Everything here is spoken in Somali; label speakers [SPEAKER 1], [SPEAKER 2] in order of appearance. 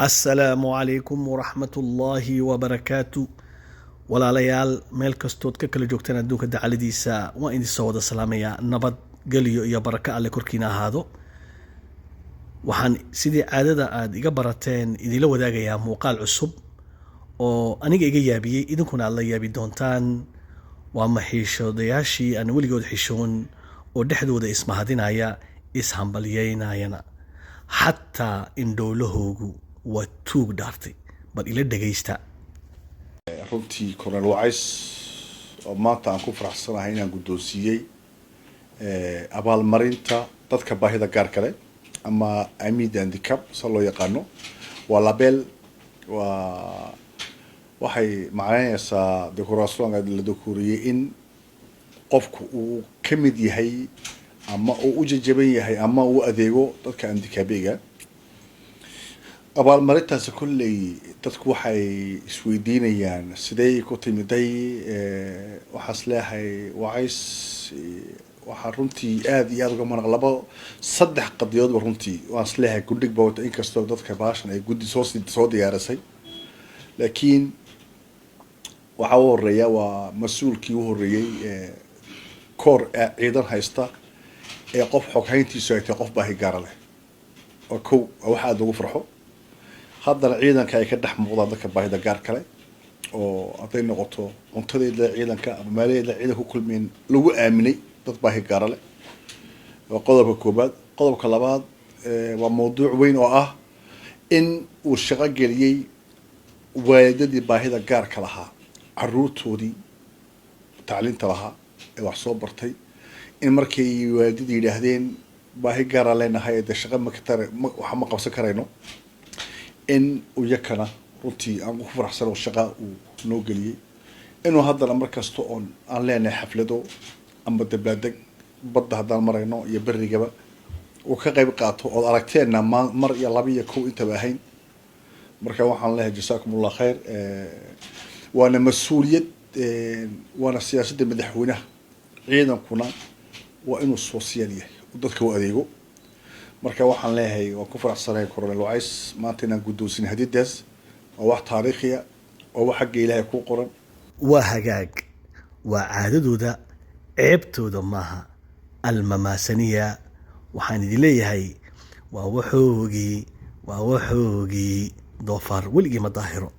[SPEAKER 1] السلام عليكم ورحمة الله وبركاته. walaalayaal meel kastood ka kala joogtaan adduunka dacaladiisa waan idin soo wada salaamayaa. nabad geliyo iyo barako alle korkiina ahaado. waxaan sidii caadada aad iga barateen idinla wadaagayaa muuqaal cusub oo aniga iga yaabiyey, idinkuna aad la yaabi doontaan. waa maxiishoodayaashii aan weligood xishoon oo dhexdooda ismahadinaya, ishambalyeynayana, xataa indhoolahoogu waa tuug dhaartay. bal ila dhagaysta.
[SPEAKER 2] runtii Colonel Wacays oo maanta aan ku faraxsanahay inaan guddoonsiiyey abaalmarinta dadka baahida gaarka leh ama Amid Handicap soo loo yaqaano. waa label, waxay macnaheeysaa decoration la decoriyay in qofku uu ka mid yahay ama uu u jajaban yahay ama uu adeego dadka handicap-iga. abaalmarintaasi kulley dadku waxay isweydiinayaan sidee ku timiday. waxaas leeyahay Wacays waxaa runtii aad iyo aad uga manaq saddex qadiyoodba runtii waan isleeyahay guddig bawta inkastoo dadka baashan ay guddi soo diyaarisay, laakiin waxaa u horeeya waa mas-uulkii u horeeyey koor ciidan haysta ee qof xoghayntiisu ay tahay qof baahi gaara leh. waa kow, waxa aad ugu farxo. haddana ciidanka ay ka dhex muuqdaan dadka baahida gaar kale oo hadday noqoto cuntadeeda ciidanka ama maalaheeda ciidanka ku kulmeen lagu aaminay dad baahi gaara leh. waa qodobka koobaad. qodobka labaad waa mawduuc weyn oo ah in uu shaqo geliyey waalidadii baahida gaarka lahaa, caruurtoodii tacliinta lahaa ee wax soo bartay, in markay waalidadii yidhaahdeen baahi gaara leenahay ee shaqo waxa ma qabsan karayno, in uu yakana runtii aan ku faraxsan oo shaqa uu noo geliyey. inuu haddana markasta oon aan leenahay xaflado ama dabbaaldeg badda haddaan marayno iyo berrigaba uu ka qayb qaato ood aragteenna mar iyo laba iyo kow intaba ahayn. marka waxaan leeyahay jasaakumullah khayr. waana mas-uuliyad, waana siyaasadda madaxweynaha. ciidankuna waa inuu social yahay dadka u adeego. marka waxaan leeyahay waan ku faraxsanahay Colonel Wacays maanta inaan guddoonsin hadidaas. waa wax taariikhiya oo wax xagga Ilaahay ku qoran.
[SPEAKER 1] waa hagaag, waa caadadooda, ceebtooda maaha. almamaasaniya waxaan idin leeyahay waa waxoogii doofaar weligii ma daahiro.